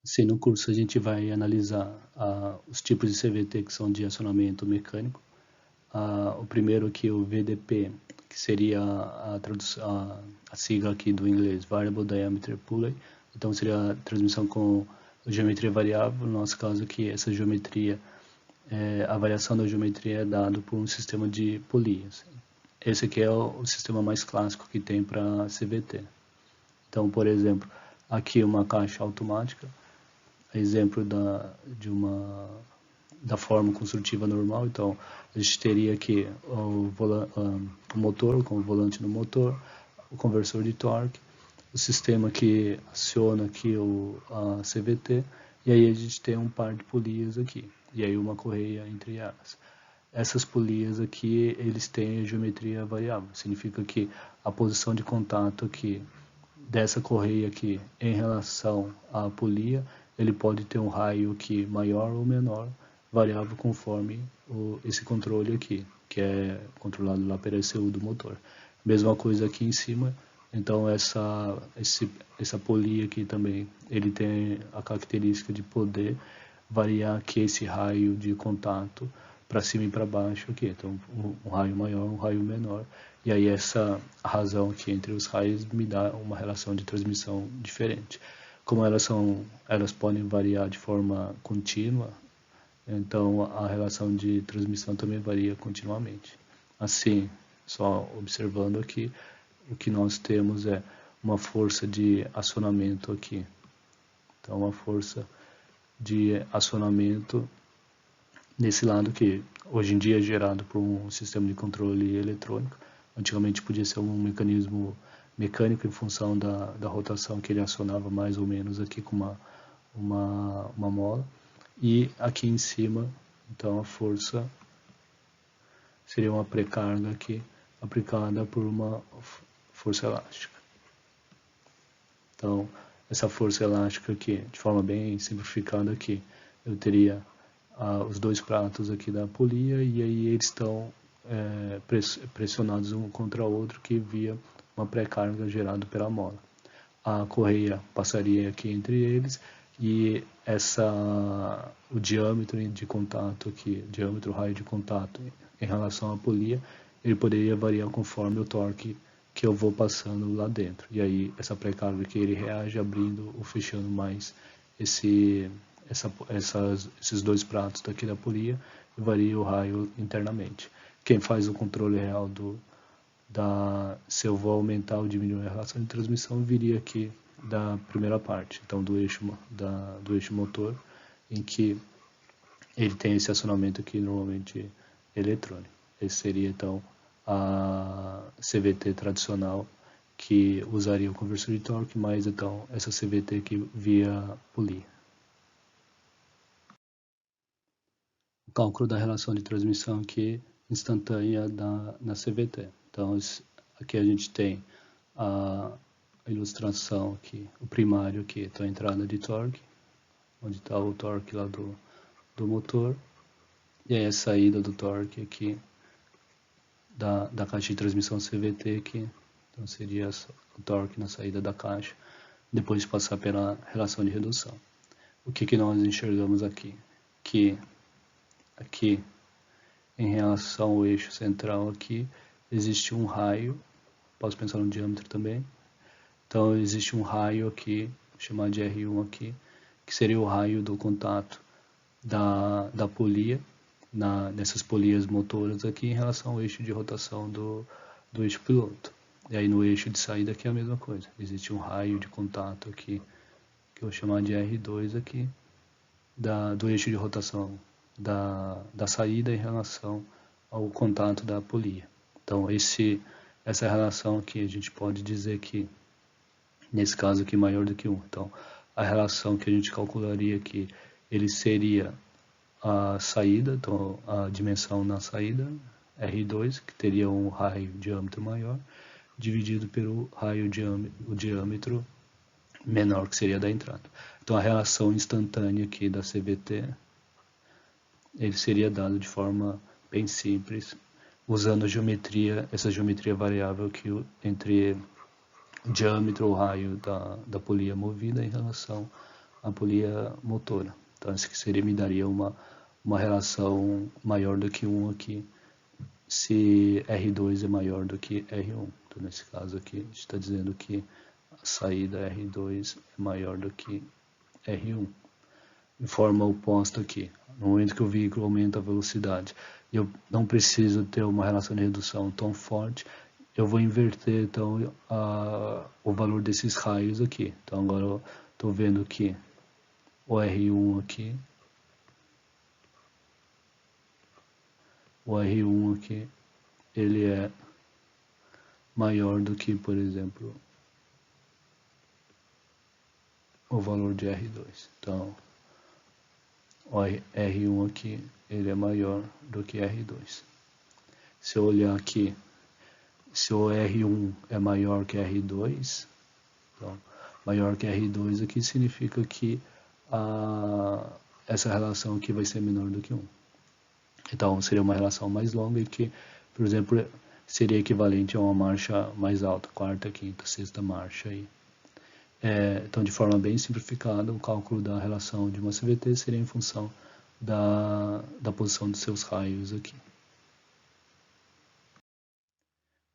Sim, no curso a gente vai analisar os tipos de CVT que são de acionamento mecânico. O primeiro aqui, o VDP, que seria a sigla aqui do inglês, Variable Diameter Pulley. Então seria a transmissão com geometria variável. No nosso caso aqui, essa geometria, a variação da geometria é dada por um sistema de polias. Esse aqui é o sistema mais clássico que tem para CVT. Então, por exemplo, aqui uma caixa automática, exemplo da forma construtiva normal. Então, a gente teria aqui o motor, com o volante no motor, o conversor de torque, o sistema que aciona aqui a CVT, e aí a gente tem um par de polias aqui, e aí uma correia entre elas. Essas polias aqui, eles têm a geometria variável, significa que a posição de contato aqui dessa correia aqui em relação à polia, ele pode ter um raio aqui maior ou menor, variável conforme esse controle aqui, que é controlado lá pela ECU do motor. Mesma coisa aqui em cima, então essa polia aqui também, ele tem a característica de poder variar aqui esse raio de contato para cima e para baixo aqui, então um raio maior, um raio menor, e aí essa razão aqui entre os raios me dá uma relação de transmissão diferente. Como elas podem variar de forma contínua, então a relação de transmissão também varia continuamente. Assim, só observando aqui, o que nós temos é uma força de acionamento aqui. Então, uma força de acionamento nesse lado que hoje em dia é gerado por um sistema de controle eletrônico. Antigamente podia ser um mecanismo mecânico em função da rotação que ele acionava mais ou menos aqui com uma mola. E aqui em cima, então a força seria uma precarga aqui aplicada por uma força elástica. Então, essa força elástica aqui, de forma bem simplificada aqui, eu teria os dois pratos aqui da polia, e aí eles estão pressionados um contra o outro, que via uma pré-carga gerada pela mola. A correia passaria aqui entre eles, e o diâmetro de contato aqui, diâmetro raio de contato em relação à polia, ele poderia variar conforme o torque que eu vou passando lá dentro. E aí essa pré-carga aqui, ele reage abrindo ou fechando mais esses dois pratos daqui da polia, e varia o raio internamente. Quem faz o controle real se eu vou aumentar ou diminuir a relação de transmissão, viria aqui da primeira parte, então do eixo motor, em que ele tem esse acionamento aqui normalmente eletrônico. Esse seria então a CVT tradicional, que usaria o conversor de torque, mais então essa CVT aqui via polia. O cálculo da relação de transmissão aqui instantânea na CVT. Então aqui a gente tem a ilustração aqui, o primário aqui, então a entrada de torque, onde está o torque lá do motor, e aí a saída do torque aqui da caixa de transmissão CVT aqui, então seria o torque na saída da caixa, depois de passar pela relação de redução. O que nós enxergamos aqui? Que aqui, em relação ao eixo central aqui, existe um raio, posso pensar no diâmetro também, então existe um raio aqui, chamado de R1 aqui, que seria o raio do contato da polia, nessas polias motoras aqui, em relação ao eixo de rotação do eixo piloto. E aí no eixo de saída aqui é a mesma coisa, existe um raio de contato aqui, que eu vou chamar de R2 aqui, do eixo de rotação da saída em relação ao contato da polia. Então essa relação aqui, a gente pode dizer que, nesse caso aqui, maior do que 1. Então, a relação que a gente calcularia aqui, ele seria a saída, então a dimensão na saída, R2, que teria um raio diâmetro maior, dividido pelo raio o diâmetro menor, que seria da entrada. Então a relação instantânea aqui da CVT, ele seria dado de forma bem simples, usando essa geometria variável aqui entre o diâmetro ou raio da polia movida em relação a polia motora. Então, isso que me daria uma relação maior do que 1 aqui, se R2 é maior do que R1. Então, nesse caso aqui, a gente está dizendo que a saída R2 é maior do que R1. De forma oposta aqui, no momento que o veículo aumenta a velocidade, eu não preciso ter uma relação de redução tão forte, eu vou inverter então o valor desses raios aqui. Então agora eu estou vendo que o R1 aqui, ele é maior do que, por exemplo, o valor de R2. Então, o R1 aqui, ele é maior do que R2. Se eu olhar aqui, se o R1 é maior que R2, então, maior que R2 aqui significa que essa relação aqui vai ser menor do que 1. Então, seria uma relação mais longa e que, por exemplo, seria equivalente a uma marcha mais alta, quarta, quinta, sexta marcha aí. Então, de forma bem simplificada, o cálculo da relação de uma CVT seria em função da posição dos seus raios aqui.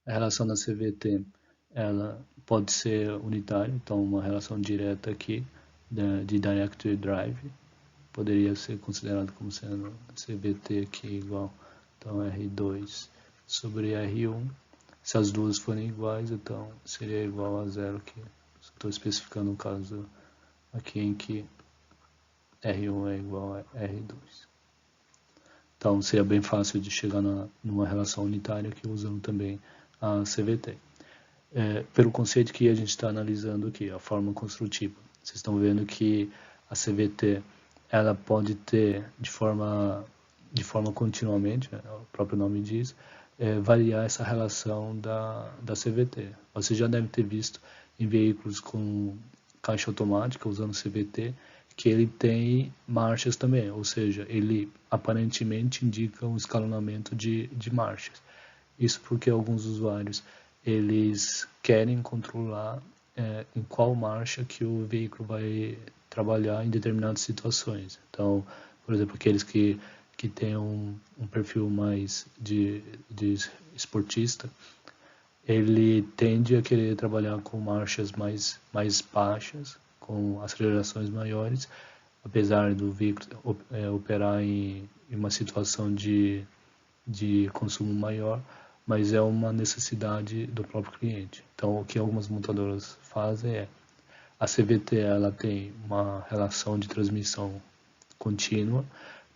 A relação da CVT, ela pode ser unitária, então uma relação direta aqui de direct drive poderia ser considerado como sendo CVT aqui igual, então R2 sobre R1. Se as duas forem iguais, então seria igual a zero aqui. Estou especificando um caso aqui em que R1 é igual a R2. Então seria bem fácil de chegar numa relação unitária aqui usando também a CVT. Pelo conceito que a gente está analisando aqui, a forma construtiva. Vocês estão vendo que a CVT ela pode ter de forma continuamente, o próprio nome diz, variar essa relação da CVT. Você já deve ter visto em veículos com caixa automática usando CVT que ele tem marchas também, ou seja, ele aparentemente indica um escalonamento de marchas. Isso porque alguns usuários eles querem controlar em qual marcha que o veículo vai trabalhar em determinadas situações. Então, por exemplo, aqueles que têm um perfil mais de esportista, ele tende a querer trabalhar com marchas mais baixas, com acelerações maiores, apesar do veículo operar em uma situação de consumo maior, mas é uma necessidade do próprio cliente. Então, o que algumas montadoras fazem a CVT ela tem uma relação de transmissão contínua,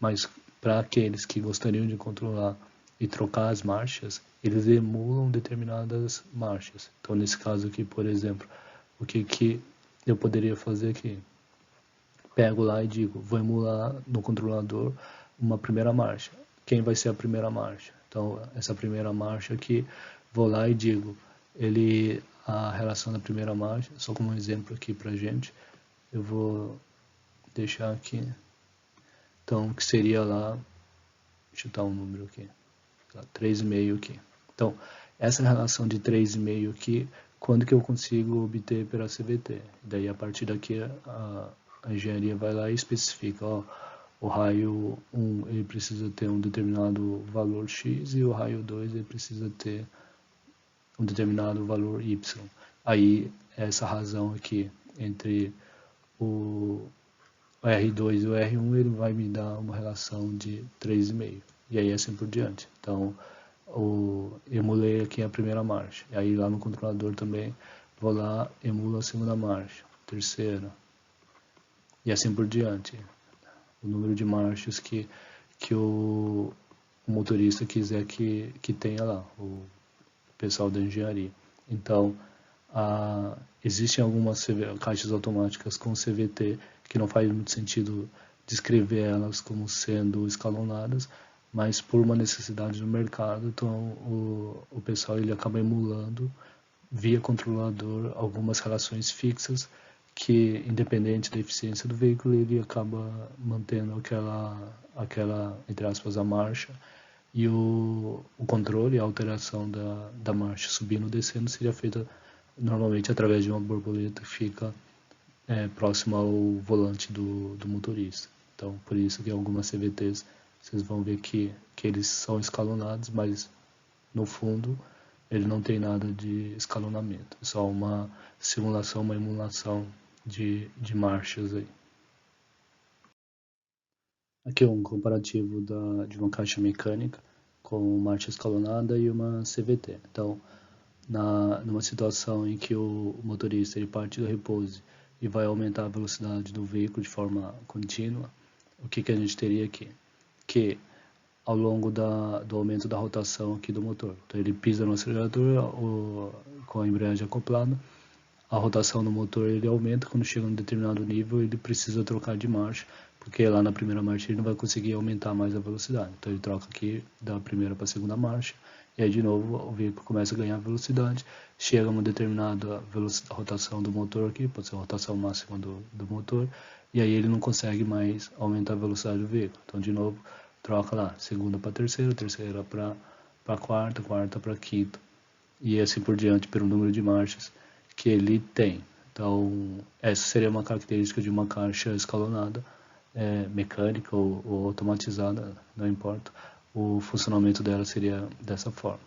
mas para aqueles que gostariam de controlar e trocar as marchas, eles emulam determinadas marchas. Então, nesse caso aqui, por exemplo, o que eu poderia fazer aqui? Pego lá e digo, vou emular no controlador uma primeira marcha. Quem vai ser a primeira marcha? Então, essa primeira marcha aqui, vou lá e digo, a relação da primeira marcha, só como um exemplo aqui pra gente, eu vou deixar aqui, então, que seria lá, deixa eu dar um número aqui, 3,5 aqui. Então, essa relação de 3,5 aqui, quando que eu consigo obter pela CVT? Daí, a partir daqui, a engenharia vai lá e especifica, ó, o raio 1 ele precisa ter um determinado valor X e o raio 2 ele precisa ter um determinado valor Y. Aí, essa razão aqui entre o R2 e o R1 ele vai me dar uma relação de 3,5. E aí assim por diante. Então, emulei aqui a primeira marcha. E aí lá no controlador também, vou lá, emulo a segunda marcha, terceira. E assim por diante. O número de marchas que o motorista quiser que tenha lá, o pessoal da engenharia. Então, existem algumas caixas automáticas com CVT que não faz muito sentido descrever elas como sendo escalonadas, mas por uma necessidade do mercado, então o pessoal ele acaba emulando via controlador algumas relações fixas que, independente da eficiência do veículo, ele acaba mantendo aquela entre aspas, a marcha, e o controle, a alteração da marcha subindo ou descendo seria feita normalmente através de uma borboleta que fica próximo ao volante do motorista. Então, por isso que algumas CVTs vocês vão ver que eles são escalonados, mas no fundo ele não tem nada de escalonamento, é só uma simulação, uma emulação de marchas aí. Aqui é um comparativo de uma caixa mecânica com marcha escalonada e uma CVT. Então, numa situação em que o motorista ele parte do repouso e vai aumentar a velocidade do veículo de forma contínua, o que a gente teria aqui? Que ao longo do aumento da rotação aqui do motor, então ele pisa no acelerador com a embreagem acoplada, a rotação do motor ele aumenta, quando chega a um determinado nível ele precisa trocar de marcha, porque lá na primeira marcha ele não vai conseguir aumentar mais a velocidade, então ele troca aqui da primeira para a segunda marcha, e aí de novo o veículo começa a ganhar velocidade, chega a uma determinada rotação do motor aqui, pode ser a rotação máxima do motor, e aí ele não consegue mais aumentar a velocidade do veículo, então de novo troca lá, segunda para terceira, terceira para quarta, quarta para quinta, e assim por diante pelo número de marchas que ele tem. Então, essa seria uma característica de uma caixa escalonada, mecânica ou automatizada, não importa, o funcionamento dela seria dessa forma.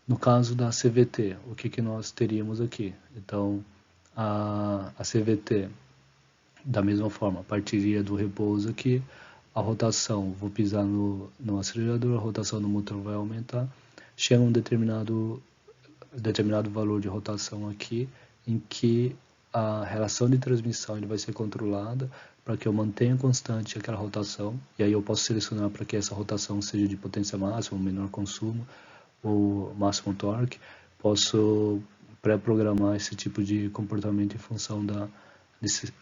No caso da CVT, o que nós teríamos aqui? Então, a CVT, da mesma forma, partiria do repouso aqui, a rotação, vou pisar no acelerador, a rotação do motor vai aumentar, chega a um determinado valor de rotação aqui, em que a relação de transmissão ele vai ser controlada para que eu mantenha constante aquela rotação, e aí eu posso selecionar para que essa rotação seja de potência máxima, menor consumo, ou máximo torque, posso pré-programar esse tipo de comportamento em função da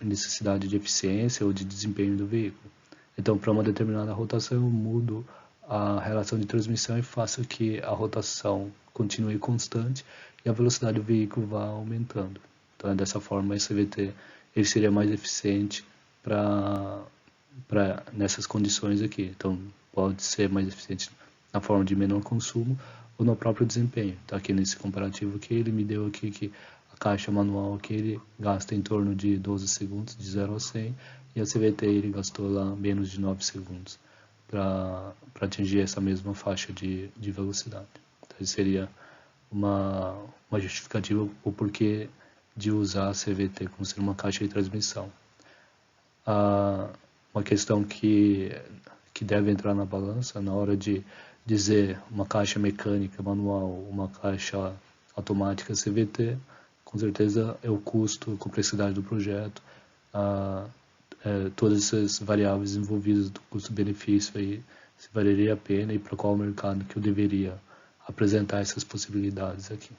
necessidade de eficiência ou de desempenho do veículo. Então, para uma determinada rotação, eu mudo a relação de transmissão e faço que a rotação continue constante e a velocidade do veículo vá aumentando. Então, dessa forma, esse CVT ele seria mais eficiente nessas condições aqui. Então, pode ser mais eficiente na forma de menor consumo ou no próprio desempenho. Tá aqui nesse comparativo que ele me deu aqui que a caixa manual aqui ele gasta em torno de 12 segundos, de 0 a 100, e a CVT ele gastou lá menos de 9 segundos para atingir essa mesma faixa de velocidade. Então, seria uma justificativa o porquê de usar a CVT como ser uma caixa de transmissão. Uma questão que deve entrar na balança na hora de dizer uma caixa mecânica manual, uma caixa automática CVT, com certeza é o custo, a complexidade do projeto, todas essas variáveis envolvidas do custo-benefício aí, se valeria a pena e para qual mercado que eu deveria apresentar essas possibilidades aqui.